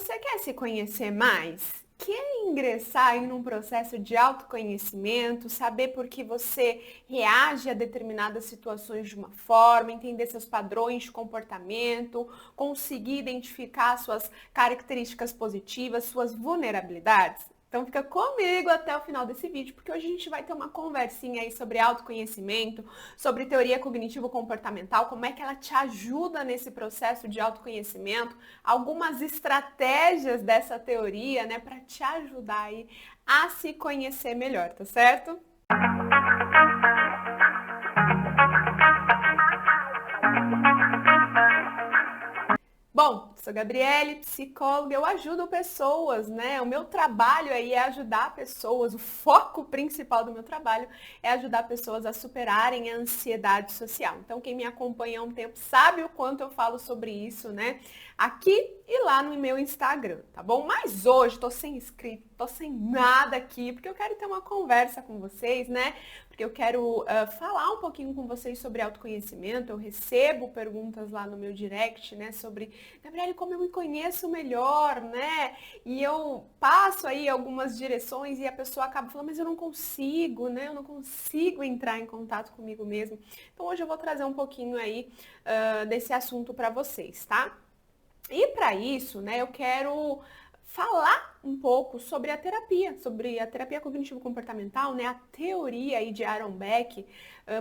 você quer se conhecer mais? Quer ingressar em um processo de autoconhecimento, saber por que você reage a determinadas situações de uma forma, entender seus padrões de comportamento, conseguir identificar suas características positivas, suas vulnerabilidades? Então fica comigo até o final desse vídeo, porque hoje a gente vai ter uma conversinha aí sobre autoconhecimento, sobre teoria cognitivo-comportamental, como é que ela te ajuda nesse processo de autoconhecimento, algumas estratégias dessa teoria, né, para te ajudar aí a se conhecer melhor, tá certo? Bom, sou Gabriele, psicóloga, eu ajudo pessoas, né? O meu trabalho aí é ajudar pessoas, o foco principal do meu trabalho é ajudar pessoas a superarem a ansiedade social. Então, quem me acompanha há um tempo sabe o quanto eu falo sobre isso, né? Aqui e lá no meu Instagram, tá bom? Mas hoje tô sem inscrito, tô sem nada aqui, porque eu quero ter uma conversa com vocês, né? Porque eu quero falar um pouquinho com vocês sobre autoconhecimento. Eu recebo perguntas lá no meu direct, né, sobre, Gabriele, como eu me conheço melhor, né? E eu passo aí algumas direções e a pessoa acaba falando, mas eu não consigo, né? Eu não consigo entrar em contato comigo mesmo. Então hoje eu vou trazer um pouquinho aí desse assunto para vocês, tá? E para isso, né, eu quero falar um pouco sobre a terapia cognitivo-comportamental, né, a teoria aí de Aaron Beck,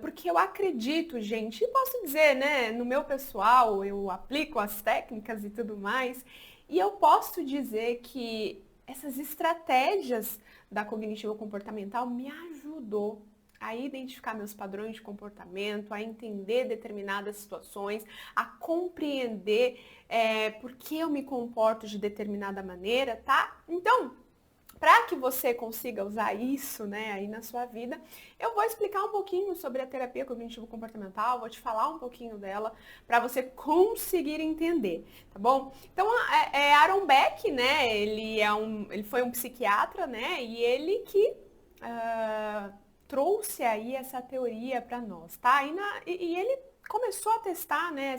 porque eu acredito, gente, e posso dizer, né, no meu pessoal, eu aplico as técnicas e tudo mais, e eu posso dizer que essas estratégias da cognitivo-comportamental me ajudou a identificar meus padrões de comportamento, a entender determinadas situações, a compreender por que eu me comporto de determinada maneira, tá? Então, para que você consiga usar isso, né, aí na sua vida, eu vou explicar um pouquinho sobre a terapia cognitivo-comportamental, vou te falar um pouquinho dela para você conseguir entender, tá bom? Então, Aaron Beck, né, ele foi um psiquiatra, né, e ele que trouxe aí essa teoria para nós, tá? E ele começou a testar, né,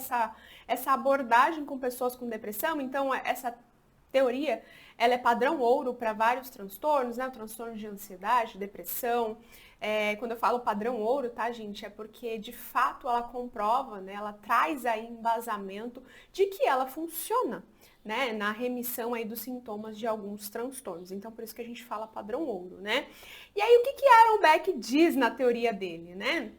essa abordagem com pessoas com depressão, então essa teoria, ela é padrão ouro para vários transtornos, né? Transtornos de ansiedade, depressão. Quando eu falo padrão ouro, tá, gente? É porque, de fato, ela comprova, né? Ela traz aí embasamento de que ela funciona, né? Na remissão aí dos sintomas de alguns transtornos. Então, por isso que a gente fala padrão ouro, né? E aí, o que Aaron Beck diz na teoria dele, né?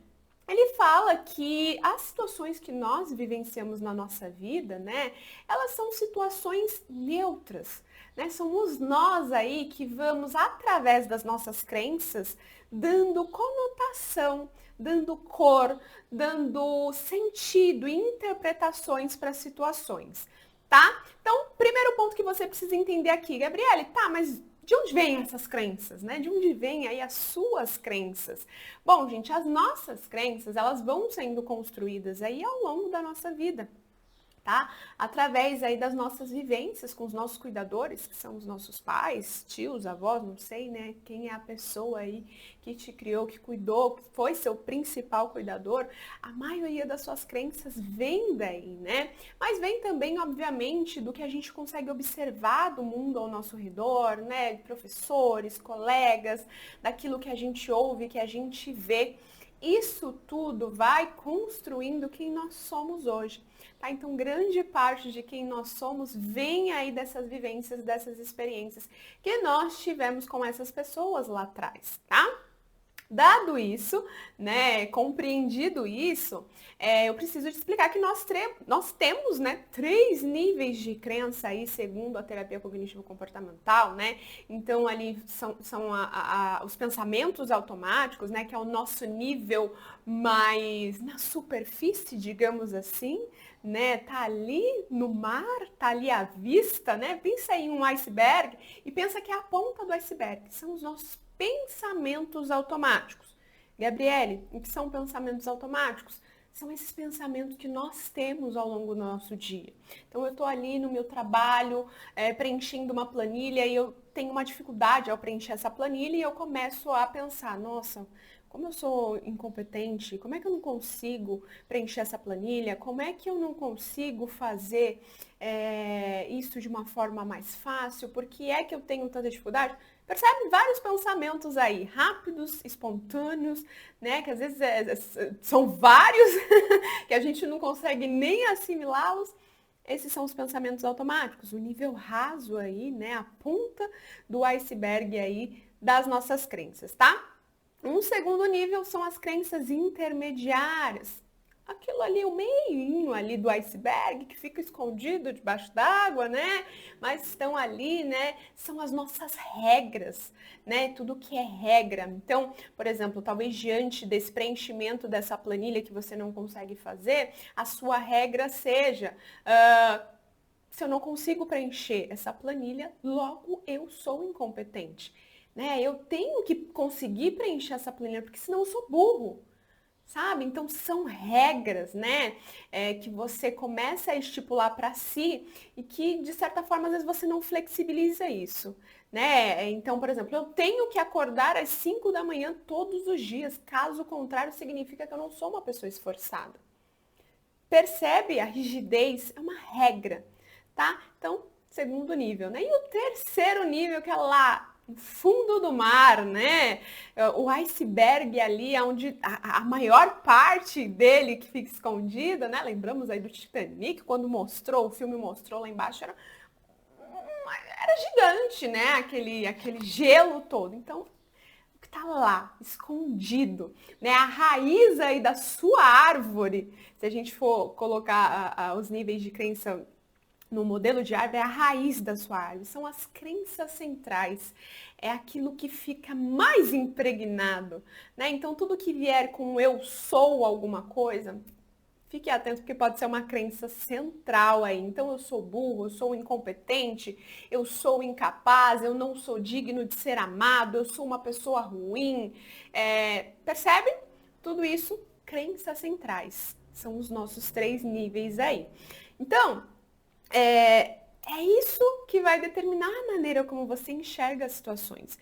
Ele fala que as situações que nós vivenciamos na nossa vida, né, elas são situações neutras, né? Somos nós aí que vamos, através das nossas crenças, dando conotação, dando cor, dando sentido e interpretações para as situações, tá? Então, primeiro ponto que você precisa entender aqui, Gabriele, tá, mas de onde vêm essas crenças, né? De onde vêm aí as suas crenças? Bom, gente, as nossas crenças, elas vão sendo construídas aí ao longo da nossa vida, tá? Através aí das nossas vivências com os nossos cuidadores, que são os nossos pais, tios, avós, não sei, né? Quem é a pessoa aí que te criou, que cuidou, que foi seu principal cuidador, a maioria das suas crenças vem daí, né? Mas vem também, obviamente, do que a gente consegue observar do mundo ao nosso redor, né? Professores, colegas, daquilo que a gente ouve, que a gente vê. Isso tudo vai construindo quem nós somos hoje. Tá? Então, grande parte de quem nós somos vem aí dessas vivências, dessas experiências que nós tivemos com essas pessoas lá atrás, tá? Dado isso, né, compreendido isso, eu preciso te explicar que nós temos, né, 3 níveis de crença aí, segundo a terapia cognitivo-comportamental, né? Então, ali são os pensamentos automáticos, né, que é o nosso nível mais na superfície, digamos assim, né? Tá ali no mar, tá ali à vista, né? Pensa em um iceberg e pensa que é a ponta do iceberg, são os nossos pensamentos automáticos. Gabriele, o que são pensamentos automáticos? São esses pensamentos que nós temos ao longo do nosso dia. Então, eu estou ali no meu trabalho, preenchendo uma planilha e eu tenho uma dificuldade ao preencher essa planilha e eu começo a pensar, nossa, como eu sou incompetente, como é que eu não consigo preencher essa planilha? Como é que eu não consigo fazer isso de uma forma mais fácil? Por que é que eu tenho tanta dificuldade? Percebe vários pensamentos aí, rápidos, espontâneos, né? Que às vezes são vários que a gente não consegue nem assimilá-los. Esses são os pensamentos automáticos, o nível raso aí, né? A ponta do iceberg aí das nossas crenças, tá? Um segundo nível são as crenças intermediárias. Aquilo ali, o meinho ali do iceberg que fica escondido debaixo d'água, né? Mas estão ali, né? São as nossas regras, né? Tudo que é regra. Então, por exemplo, talvez diante desse preenchimento dessa planilha que você não consegue fazer, a sua regra seja, se eu não consigo preencher essa planilha, logo eu sou incompetente. Né? Eu tenho que conseguir preencher essa planilha, porque senão eu sou burro. Sabe? Então são regras, né? Que você começa a estipular para si e que, de certa forma, às vezes você não flexibiliza isso, né? Então, por exemplo, eu tenho que acordar às 5 da manhã todos os dias, caso contrário, significa que eu não sou uma pessoa esforçada. Percebe? A rigidez é uma regra, tá? Então, segundo nível, né? E o terceiro nível, que é lá no fundo do mar, né? O iceberg ali, onde a maior parte dele que fica escondida, né? Lembramos aí do Titanic, quando mostrou, o filme mostrou lá embaixo, era gigante, né? Aquele gelo todo. Então, o que tá lá, escondido, né? A raiz aí da sua árvore, se a gente for colocar os níveis de crença no modelo de árvore, é a raiz da sua árvore, são as crenças centrais, é aquilo que fica mais impregnado, né? Então, tudo que vier com eu sou alguma coisa, fique atento, porque pode ser uma crença central aí. Então, eu sou burro, eu sou incompetente, eu sou incapaz, eu não sou digno de ser amado, eu sou uma pessoa ruim. Percebe? Tudo isso, crenças centrais. São os nossos 3 níveis aí. Então, é isso que vai determinar a maneira como você enxerga as situações.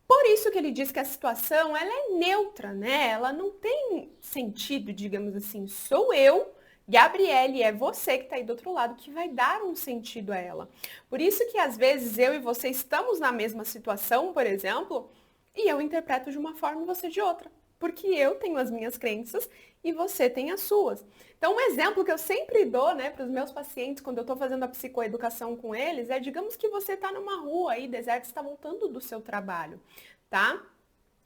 Por isso que ele diz que a situação, ela é neutra, né? Ela não tem sentido, digamos assim, sou eu, Gabriele, é você que está aí do outro lado que vai dar um sentido a ela. Por isso que às vezes eu e você estamos na mesma situação, por exemplo, e eu interpreto de uma forma e você de outra. Porque eu tenho as minhas crenças e você tem as suas. Então, um exemplo que eu sempre dou, né, para os meus pacientes, quando eu estou fazendo a psicoeducação com eles, é, digamos que você está numa rua aí, deserta, está voltando do seu trabalho, tá?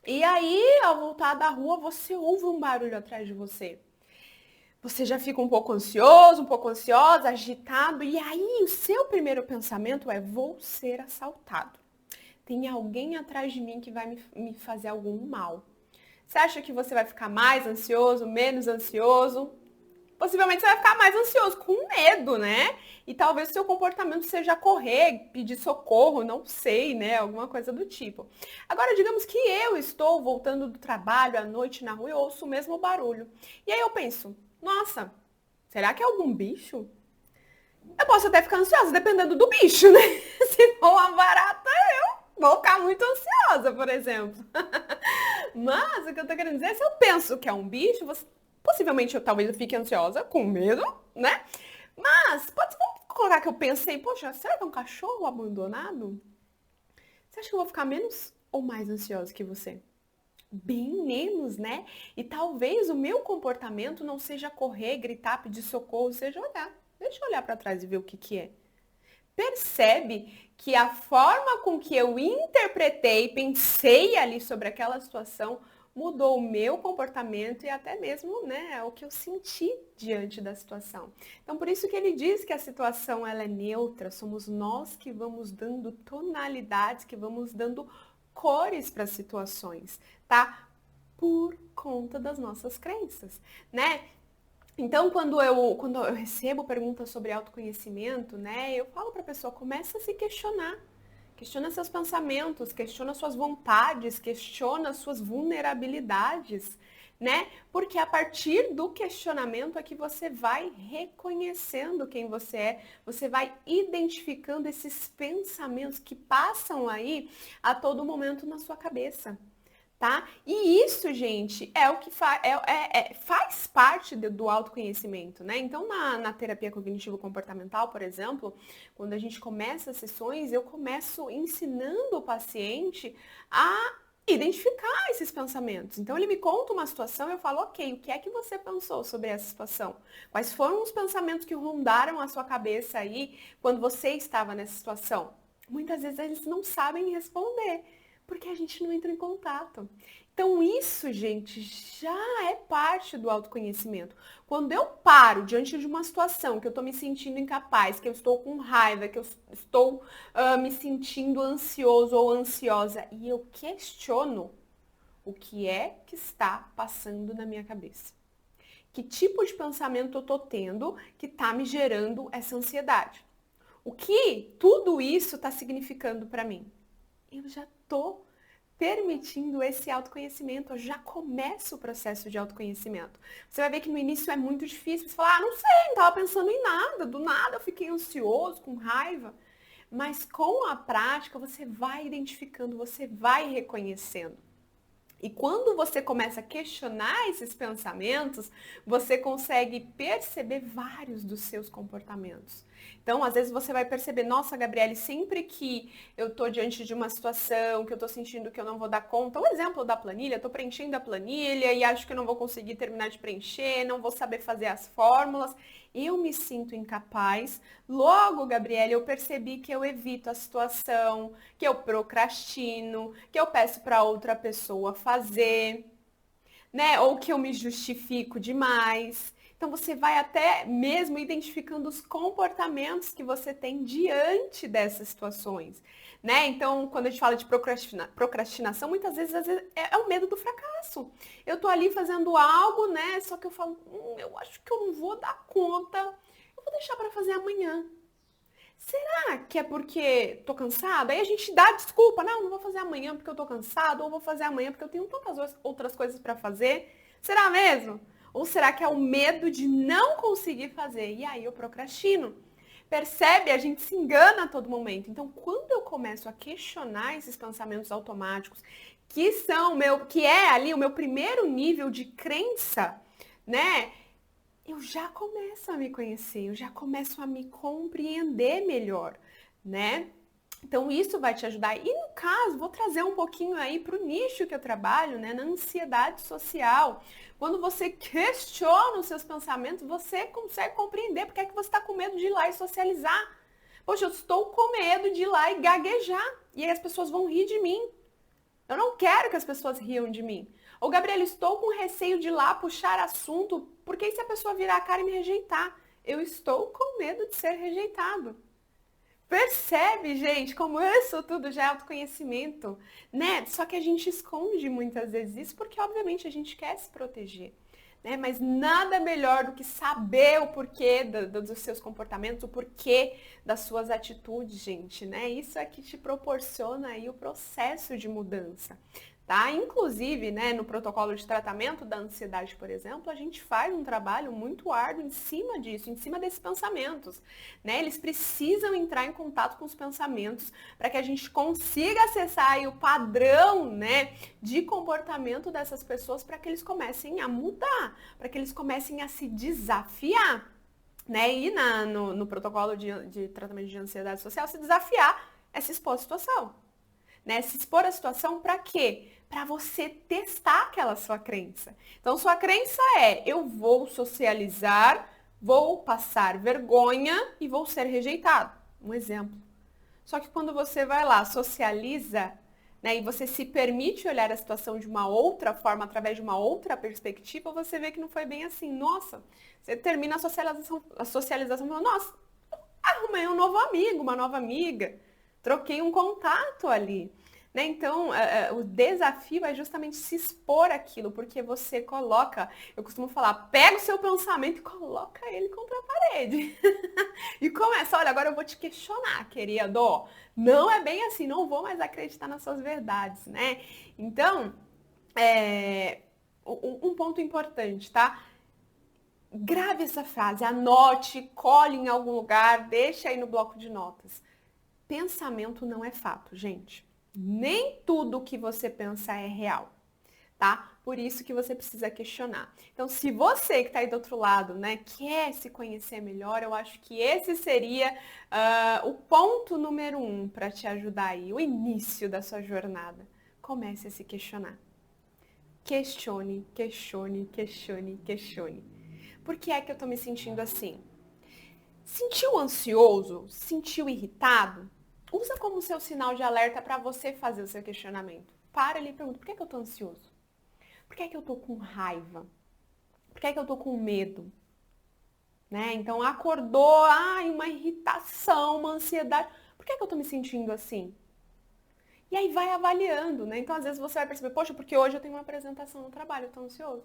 E aí, ao voltar da rua, você ouve um barulho atrás de você. Você já fica um pouco ansioso, um pouco ansiosa, agitado, e aí o seu primeiro pensamento é, vou ser assaltado. Tem alguém atrás de mim que vai me fazer algum mal. Você acha que você vai ficar mais ansioso, menos ansioso? Possivelmente você vai ficar mais ansioso, com medo, né? E talvez o seu comportamento seja correr, pedir socorro, não sei, né? Alguma coisa do tipo. Agora, digamos que eu estou voltando do trabalho à noite na rua e ouço o mesmo barulho. E aí eu penso, nossa, será que é algum bicho? Eu posso até ficar ansiosa, dependendo do bicho, né? Se for uma barata, eu vou ficar muito ansiosa, por exemplo. Mas o que eu tô querendo dizer é, se eu penso que é um bicho, possivelmente talvez eu fique ansiosa, com medo, né? Mas vamos colocar que eu pensei, poxa, será que é um cachorro abandonado? Você acha que eu vou ficar menos ou mais ansiosa que você? Bem menos, né? E talvez o meu comportamento não seja correr, gritar, pedir socorro, seja olhar. Deixa eu olhar para trás e ver o que é. Percebe que a forma com que eu interpretei, pensei ali sobre aquela situação, mudou o meu comportamento e até mesmo, né, o que eu senti diante da situação. Então, por isso que ele diz que a situação ela é neutra, somos nós que vamos dando tonalidades, que vamos dando cores para as situações, tá? Por conta das nossas crenças, né? Então, quando eu recebo perguntas sobre autoconhecimento, né, eu falo para a pessoa, começa a se questionar. Questiona seus pensamentos, questiona suas vontades, questiona suas vulnerabilidades, né? Porque a partir do questionamento é que você vai reconhecendo quem você vai identificando esses pensamentos que passam aí a todo momento na sua cabeça. Tá? E isso, gente, é o que faz parte do autoconhecimento, né? Então, na terapia cognitivo-comportamental, por exemplo, quando a gente começa as sessões, eu começo ensinando o paciente a identificar esses pensamentos. Então, ele me conta uma situação, eu falo, ok, o que é que você pensou sobre essa situação? Quais foram os pensamentos que rondaram a sua cabeça aí quando você estava nessa situação? Muitas vezes eles não sabem responder porque a gente não entra em contato. Então, isso, gente, já é parte do autoconhecimento. Quando eu paro diante de uma situação que eu estou me sentindo incapaz, que eu estou com raiva, que eu estou me sentindo ansioso ou ansiosa, e eu questiono o que é que está passando na minha cabeça. Que tipo de pensamento eu estou tendo que está me gerando essa ansiedade? O que tudo isso está significando para mim? Eu já estou permitindo esse autoconhecimento, eu já começo o processo de autoconhecimento. Você vai ver que no início é muito difícil, você fala, não sei, não estava pensando em nada, do nada eu fiquei ansioso, com raiva. Mas com a prática você vai identificando, você vai reconhecendo. E quando você começa a questionar esses pensamentos, você consegue perceber vários dos seus comportamentos. Então, às vezes você vai perceber, nossa, Gabriele, sempre que eu estou diante de uma situação, que eu estou sentindo que eu não vou dar conta, o exemplo da planilha, estou preenchendo a planilha e acho que eu não vou conseguir terminar de preencher, não vou saber fazer as fórmulas, eu me sinto incapaz. Logo, Gabriele, eu percebi que eu evito a situação, que eu procrastino, que eu peço para outra pessoa fazer, né? Ou que eu me justifico demais. Então você vai até mesmo identificando os comportamentos que você tem diante dessas situações, né? Então, quando a gente fala de procrastinação, muitas vezes, às vezes é o medo do fracasso. Eu tô ali fazendo algo, né? Só que eu falo, eu acho que eu não vou dar conta. Eu vou deixar para fazer amanhã. Será que é porque tô cansada? Aí a gente dá desculpa, não vou fazer amanhã porque eu tô cansado, ou vou fazer amanhã porque eu tenho tantas outras coisas para fazer. Será mesmo? Ou será que é o medo de não conseguir fazer? E aí eu procrastino. Percebe? A gente se engana a todo momento. Então, quando eu começo a questionar esses pensamentos automáticos, que é ali o meu primeiro nível de crença, né? Eu já começo a me conhecer, eu já começo a me compreender melhor, né? Então isso vai te ajudar. E no caso, vou trazer um pouquinho aí para o nicho que eu trabalho, né? Na ansiedade social. Quando você questiona os seus pensamentos, você consegue compreender porque é que você está com medo de ir lá e socializar. Poxa, eu estou com medo de ir lá e gaguejar. E aí as pessoas vão rir de mim. Eu não quero que as pessoas riam de mim. Ou, Gabriela, estou com receio de ir lá puxar assunto, porque e se a pessoa virar a cara e me rejeitar? Eu estou com medo de ser rejeitado. Percebe, gente, como isso tudo já é autoconhecimento, né? Só que a gente esconde muitas vezes isso porque, obviamente, a gente quer se proteger. Né? Mas nada melhor do que saber o porquê dos seus comportamentos, o porquê das suas atitudes, gente, né? Isso é que te proporciona aí o processo de mudança. Tá? Inclusive, né, no protocolo de tratamento da ansiedade, por exemplo, a gente faz um trabalho muito árduo em cima disso, em cima desses pensamentos. Né? Eles precisam entrar em contato com os pensamentos para que a gente consiga acessar aí o padrão, né, de comportamento dessas pessoas para que eles comecem a mudar, para que eles comecem a se desafiar. Né? E no protocolo de tratamento de ansiedade social, se desafiar é se expor à situação. Né? Se expor à situação para quê? Para você testar aquela sua crença. Então, sua crença é: eu vou socializar, vou passar vergonha e vou ser rejeitado. Um exemplo. Só que quando você vai lá, socializa, né, e você se permite olhar a situação de uma outra forma, através de uma outra perspectiva, você vê que não foi bem assim. Nossa, você termina a socialização falando, nossa, arrumei um novo amigo, uma nova amiga, troquei um contato ali. Né? Então, o desafio é justamente se expor aquilo, porque você coloca, eu costumo falar, pega o seu pensamento e coloca ele contra a parede. E começa, olha, agora eu vou te questionar, querido. Não é bem assim, não vou mais acreditar nas suas verdades, né? Então, um ponto importante, tá? Grave essa frase, anote, cole em algum lugar, deixa aí no bloco de notas. Pensamento não é fato, gente. Nem tudo que você pensa é real. tá? Por isso que você precisa questionar. Então, se você que está aí do outro lado, né, quer se conhecer melhor, eu acho que esse seria o ponto número 1 para te ajudar aí, o início da sua jornada. Comece a se questionar. Questione, questione, questione, questione. Por que é que eu tô me sentindo assim? Sentiu ansioso? Sentiu irritado? Usa como seu sinal de alerta para você fazer o seu questionamento. Para ali e pergunta, por que é que eu tô ansioso? Por que é que eu tô com raiva? Por que é que eu tô com medo? Né? Então acordou, ai, uma irritação, uma ansiedade. Por que é que eu tô me sentindo assim? E aí vai avaliando, né? Então às vezes você vai perceber, poxa, porque hoje eu tenho uma apresentação no trabalho, eu tô ansioso.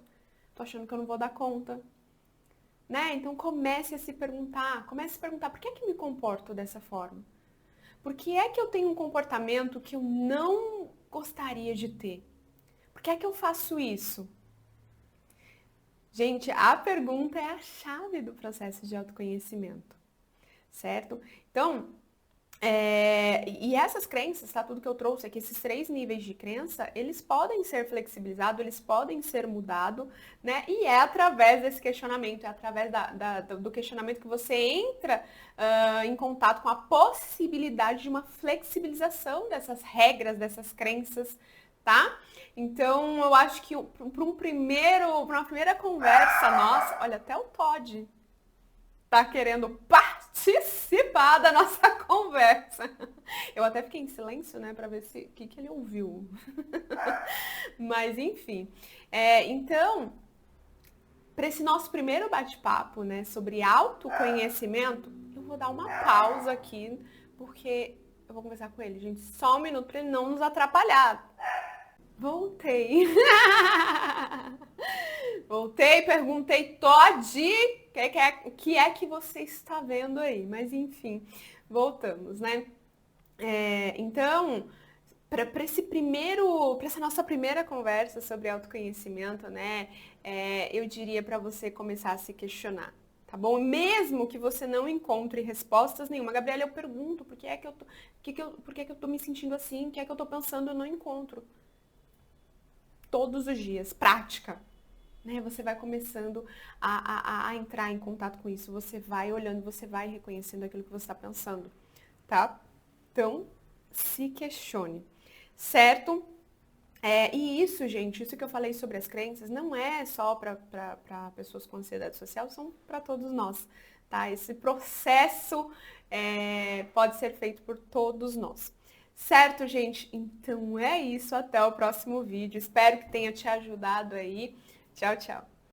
Tô achando que eu não vou dar conta. Né? Então comece a se perguntar, por que é que eu me comporto dessa forma? Por que é que eu tenho um comportamento que eu não gostaria de ter? Por que é que eu faço isso? Gente, a pergunta é a chave do processo de autoconhecimento, certo? Então, e essas crenças, tá? Tudo que eu trouxe aqui, esses 3 níveis de crença, eles podem ser flexibilizados, eles podem ser mudados, né? E é através desse questionamento, é através do questionamento que você entra em contato com a possibilidade de uma flexibilização dessas regras, dessas crenças, tá? Então, eu acho que para uma primeira conversa nossa, olha, até o Todd tá querendo participar da nossa conversa. Eu até fiquei em silêncio, né, para ver se o que ele ouviu. Mas enfim, então, para esse nosso primeiro bate-papo, né, sobre autoconhecimento, eu vou dar uma pausa aqui, porque eu vou conversar com ele, gente, só um minuto para ele não nos atrapalhar. Voltei. Voltei, perguntei, Todd, o que é que você está vendo aí? Mas enfim, voltamos, né? Então, para essa nossa primeira conversa sobre autoconhecimento, né? Eu diria para você começar a se questionar, tá bom? Mesmo que você não encontre respostas nenhuma. Gabriela, eu pergunto, por que é que eu tô, por que é que eu tô me sentindo assim? O que é que eu tô pensando? Eu não encontro. Todos os dias, prática. Né? Você vai começando a entrar em contato com isso, você vai olhando, você vai reconhecendo aquilo que você está pensando, tá? Então, se questione, certo? E isso, gente, isso que eu falei sobre as crenças, não é só para pessoas com ansiedade social, são para todos nós, tá? Esse processo pode ser feito por todos nós. Certo, gente? Então é isso. Até o próximo vídeo. Espero que tenha te ajudado aí. Tchau, tchau.